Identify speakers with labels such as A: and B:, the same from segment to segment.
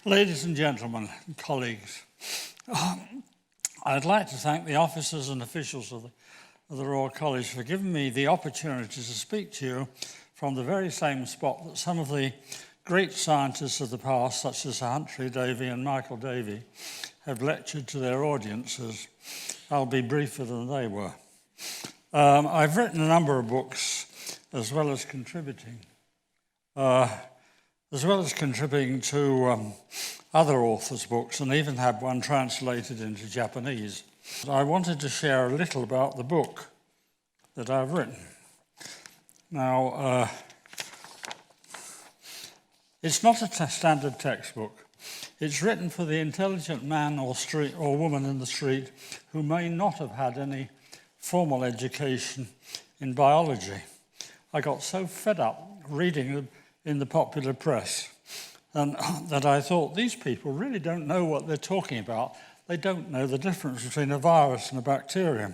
A: Ladies and gentlemen, colleagues, I'd like to thank the officers and officials of the Royal College for giving me the opportunity to speak to you from the very same spot that some of the great scientists of the past, such as Humphrey Davy and Michael Davy, have lectured to their audiences. I'll be briefer than they were. I've written a number of books as well as contributing to other authors' books, and even had one translated into Japanese. I wanted to share a little about the book that I've written. Now, it's not a standard textbook. It's written for the intelligent man or woman in the street who may not have had any formal education in biology. I got so fed up reading in the popular press and that I thought, these people really don't know what they're talking about. They don't know the difference between a virus and a bacterium.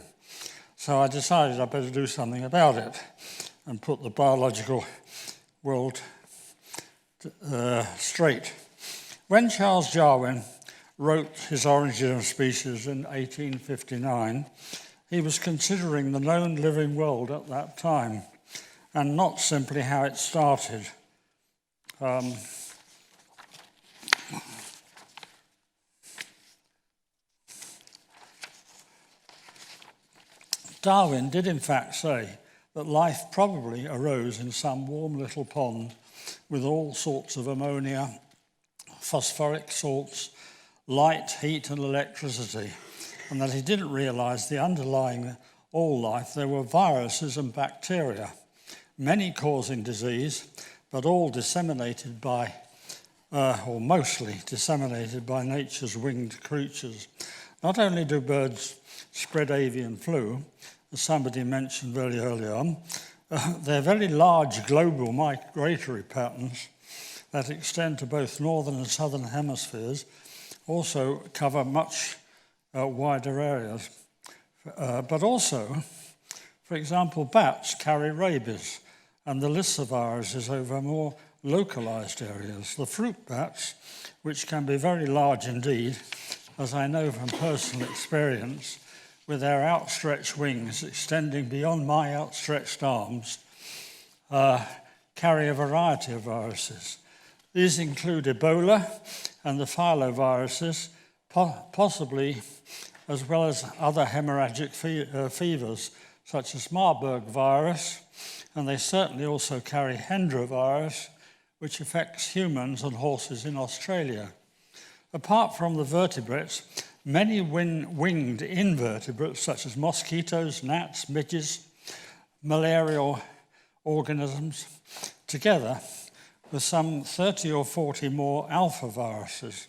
A: So I decided I'd better do something about it and put the biological world straight. When Charles Darwin wrote his Origin of Species in 1859, he was considering the known living world at that time and not simply how it started. Darwin did in fact say that life probably arose in some warm little pond with all sorts of ammonia, phosphoric salts, light, heat and electricity, and that he didn't realise the underlying all life, there were viruses and bacteria, many causing disease, but all disseminated by, or mostly disseminated by nature's winged creatures. Not only do birds spread avian flu, as somebody mentioned very early on, they're very large global migratory patterns that extend to both northern and southern hemispheres, also cover much wider areas. But also, for example, bats carry rabies, and the list of viruses over more localized areas. The fruit bats, which can be very large indeed, as I know from personal experience, with their outstretched wings extending beyond my outstretched arms, carry a variety of viruses. These include Ebola and the filoviruses, possibly as well as other hemorrhagic fevers, such as Marburg virus, and they certainly also carry Hendra virus, which affects humans and horses in Australia. Apart from the vertebrates, many winged invertebrates, such as mosquitoes, gnats, midges, malarial organisms, together with some 30 or 40 more alpha viruses.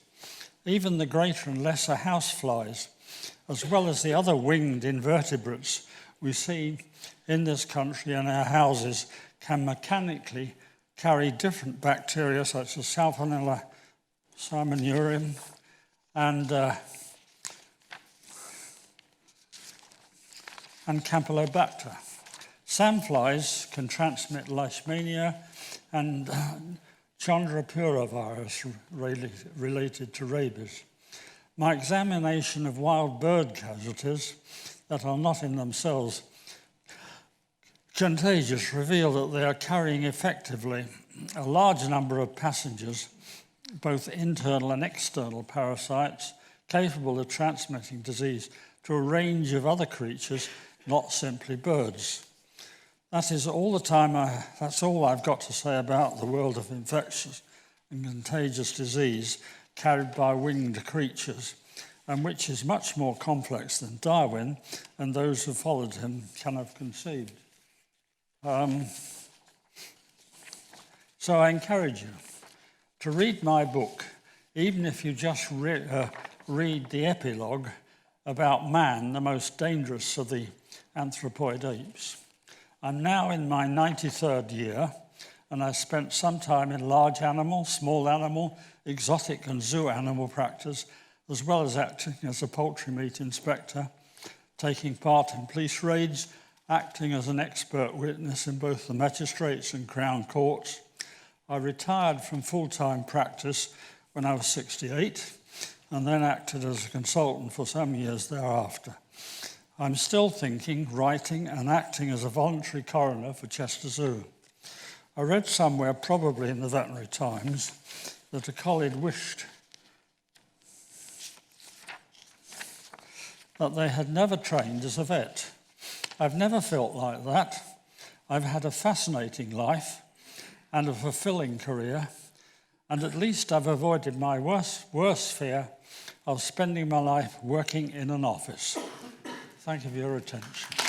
A: Even the greater and lesser houseflies, as well as the other winged invertebrates we see in this country and our houses, can mechanically carry different bacteria such as Salmonella, Salmonurium, and Campylobacter. Sandflies can transmit Leishmania and Chandrapura virus related to rabies. My examination of wild bird casualties that are not in themselves contagious reveal that they are carrying effectively a large number of passengers, both internal and external parasites, capable of transmitting disease to a range of other creatures, not simply birds. That's all I've got to say about the world of infectious and contagious disease carried by winged creatures, and which is much more complex than Darwin and those who followed him can have conceived. So I encourage you to read my book, even if you just read the epilogue about man, the most dangerous of the anthropoid apes. I'm now in my 93rd year, and I spent some time in large animal, small animal, exotic and zoo animal practice, as well as acting as a poultry meat inspector, taking part in police raids, acting as an expert witness in both the magistrates and Crown courts. I retired from full-time practice when I was 68, and then acted as a consultant for some years thereafter. I'm still thinking, writing and acting as a voluntary coroner for Chester Zoo. I read somewhere, probably in the Veterinary Times, that a colleague wished that they had never trained as a vet. I've never felt like that. I've had a fascinating life and a fulfilling career, and at least I've avoided my worst fear of spending my life working in an office. Thank you for your attention.